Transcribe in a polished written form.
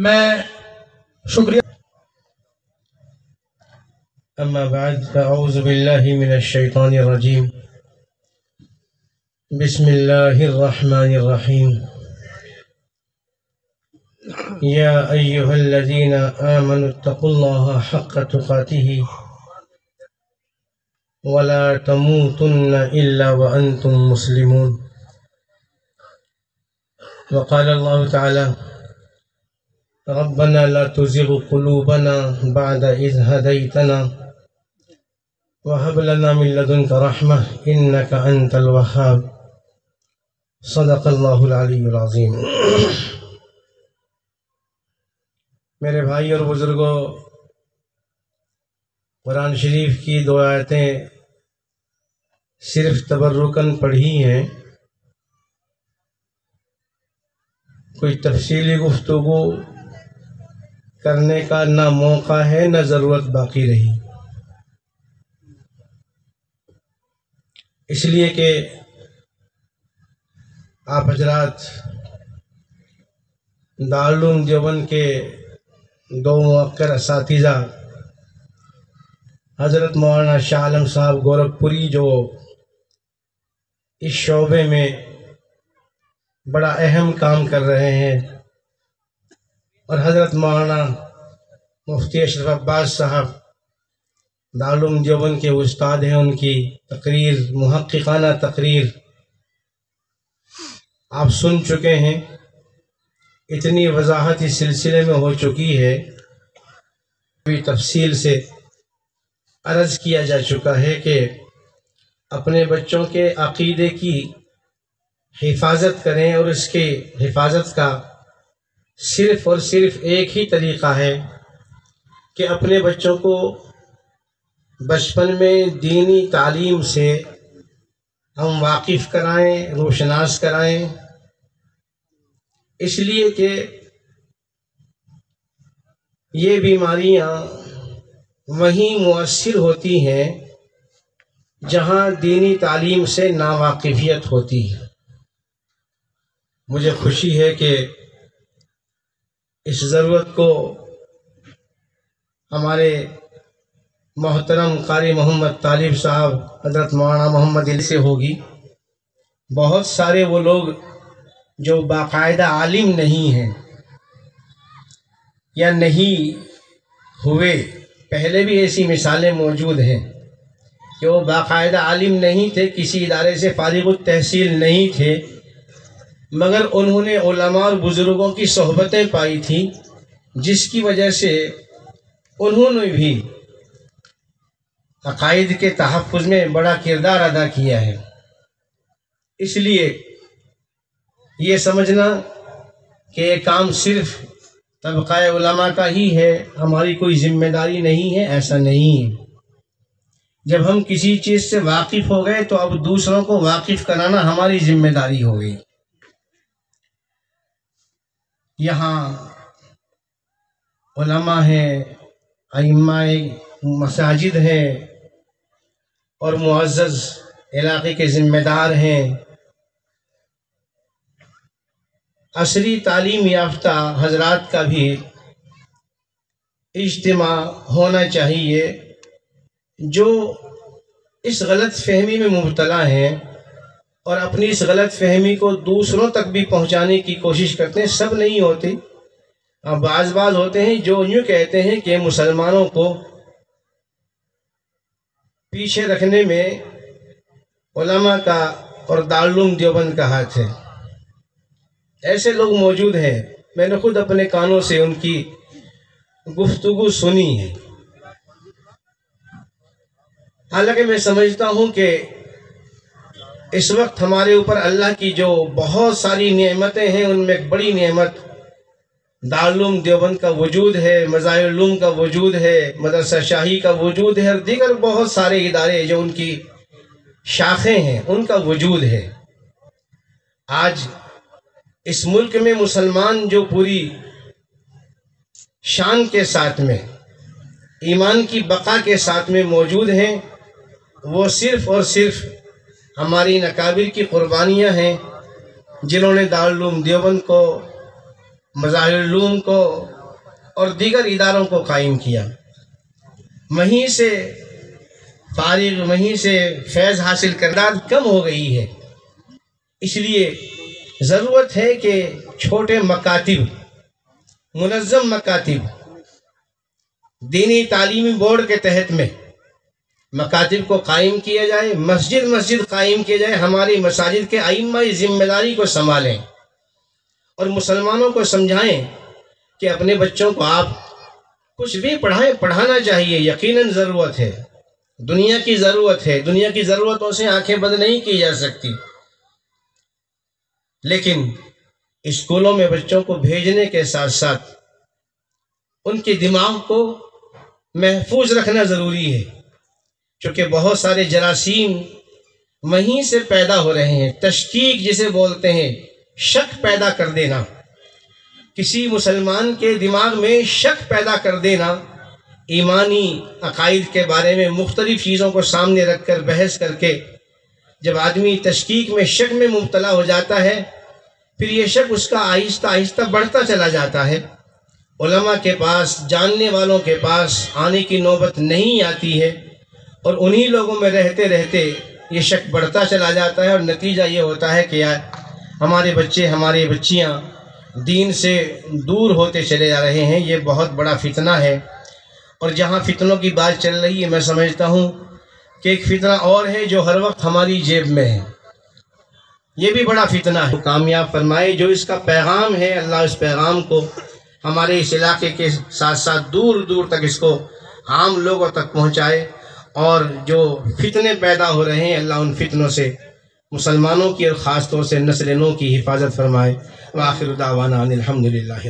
میں شکریہ. اما بعد فاعوذ باللہ من الشیطان الرجیم. بسم اللہ الرحمن الرحیم. یا ایہا الذین آمنوا اتقوا اللہ حق تقاتہ ولا تموتن الا وانتم مسلمون. وقال اللہ تعالی ربنا لا تزغ قلوبنا بعد إذ هديتنا وهب لنا من لدنك رحمة إنك أنت الوهاب. صدق اللہ العلی العظیم. میرے بھائی اور بزرگوں، قرآن شریف کی 2 آیتیں صرف تبرکاً پڑھی ہیں، کوئی تفصیلی گفتگو کرنے کا نہ موقع ہے نہ ضرورت باقی رہی، اس لیے کہ آپ حضرات دارالعلوم دیوبند کے 2 موقر اساتذہ حضرت مولانا شاہ عالم صاحب گورکھپوری، جو اس شعبے میں بڑا اہم کام کر رہے ہیں، اور حضرت مولانا مفتی اشرف عباس صاحب دارالعلوم دیوبند کے استاد ہیں، ان کی تقریر، محققانہ تقریر آپ سن چکے ہیں. اتنی وضاحت اس سلسلے میں ہو چکی ہے، تفصیل سے عرض کیا جا چکا ہے کہ اپنے بچوں کے عقیدے کی حفاظت کریں، اور اس کے حفاظت کا صرف اور صرف ایک ہی طریقہ ہے کہ اپنے بچوں کو بچپن میں دینی تعلیم سے ہم واقف کرائیں، روشناس کرائیں، اس لیے کہ یہ بیماریاں وہیں مؤثر ہوتی ہیں جہاں دینی تعلیم سے ناواقفیت ہوتی ہے. مجھے خوشی ہے کہ اس ضرورت کو ہمارے محترم قاری محمد طالب صاحب حضرت مولانا محمد علی سے ہوگی. بہت سارے وہ لوگ جو باقاعدہ عالم نہیں ہیں یا نہیں ہوئے، پہلے بھی ایسی مثالیں موجود ہیں کہ وہ باقاعدہ عالم نہیں تھے، کسی ادارے سے فارغ التحصیل نہیں تھے، مگر انہوں نے علماء اور بزرگوں کی صحبتیں پائی تھیں، جس کی وجہ سے انہوں نے بھی عقائد کے تحفظ میں بڑا کردار ادا کیا ہے. اس لیے یہ سمجھنا کہ یہ کام صرف طبقہ علماء کا ہی ہے، ہماری کوئی ذمہ داری نہیں ہے، ایسا نہیں ہے. جب ہم کسی چیز سے واقف ہو گئے تو اب دوسروں کو واقف کرانا ہماری ذمہ داری ہو گئی. یہاں علماء ہیں، ائمہ مساجد ہیں، اور معزز علاقے کے ذمہ دار ہیں. عصری تعلیم یافتہ حضرات کا بھی اجتماع ہونا چاہیے، جو اس غلط فہمی میں مبتلا ہیں اور اپنی اس غلط فہمی کو دوسروں تک بھی پہنچانے کی کوشش کرتے ہیں. سب نہیں ہوتے، بعض ہوتے ہیں جو یوں کہتے ہیں کہ مسلمانوں کو پیچھے رکھنے میں علماء کا اور دارالعلوم دیوبند کا ہاتھ ہے. ایسے لوگ موجود ہیں، میں نے خود اپنے کانوں سے ان کی گفتگو سنی ہے. حالانکہ میں سمجھتا ہوں کہ اس وقت ہمارے اوپر اللہ کی جو بہت ساری نعمتیں ہیں، ان میں ایک بڑی نعمت دارالعلوم دیوبند کا وجود ہے، مظاہر العلوم کا وجود ہے، مدرسہ شاہی کا وجود ہے، اور دیگر بہت سارے ادارے جو ان کی شاخیں ہیں ان کا وجود ہے. آج اس ملک میں مسلمان جو پوری شان کے ساتھ میں، ایمان کی بقا کے ساتھ میں موجود ہیں، وہ صرف اور صرف ہماری اکابر کی قربانیاں ہیں، جنہوں نے دارالعلوم دیوبند کو مظاہر العلوم کو اور دیگر اداروں کو قائم کیا، وہیں سے فارغ، وہیں سے فیض حاصل کرنا کم ہو گئی ہے۔ اس لیے ضرورت ہے کہ چھوٹے مکاتب، منظم مکاتب، دینی تعلیمی بورڈ کے تحت میں مکاتب کو قائم کیا جائے، مسجد مسجد قائم کیا جائے، ہماری مساجد کے ائمہ ذمہ داری کو سنبھالیں اور مسلمانوں کو سمجھائیں کہ اپنے بچوں کو آپ کچھ بھی پڑھانا چاہیے، یقیناً ضرورت ہے، دنیا کی ضرورت ہے، دنیا کی ضرورتوں سے آنکھیں بند نہیں کی جا سکتی، لیکن اسکولوں میں بچوں کو بھیجنے کے ساتھ ساتھ ان کے دماغ کو محفوظ رکھنا ضروری ہے، چونکہ بہت سارے جراثیم وہیں سے پیدا ہو رہے ہیں۔ تشکیک جسے بولتے ہیں، شک پیدا کر دینا، کسی مسلمان کے دماغ میں شک پیدا کر دینا، ایمانی عقائد کے بارے میں مختلف چیزوں کو سامنے رکھ کر بحث کر کے جب آدمی تشکیک میں، شک میں مبتلا ہو جاتا ہے، پھر یہ شک اس کا آہستہ آہستہ بڑھتا چلا جاتا ہے۔ علماء کے پاس، جاننے والوں کے پاس آنے کی نوبت نہیں آتی ہے، اور انہی لوگوں میں رہتے رہتے یہ شک بڑھتا چلا جاتا ہے، اور نتیجہ یہ ہوتا ہے کہ ہمارے بچے، ہماری بچیاں دین سے دور ہوتے چلے جا رہے ہیں۔ یہ بہت بڑا فتنہ ہے، اور جہاں فتنوں کی بات چل رہی ہے، میں سمجھتا ہوں کہ ایک فتنہ اور ہے جو ہر وقت ہماری جیب میں ہے، یہ بھی بڑا فتنہ ہے۔ کامیاب فرمائے، جو اس کا پیغام ہے، اللہ اس پیغام کو ہمارے اس علاقے کے ساتھ ساتھ دور دور تک اس کو عام لوگوں تک پہنچائے، اور جو فتنے پیدا ہو رہے ہیں، اللہ ان فتنوں سے مسلمانوں کی اور خاص طور سے نسل نو کی حفاظت فرمائے۔ وآخر دعوانا ان الحمدللہ۔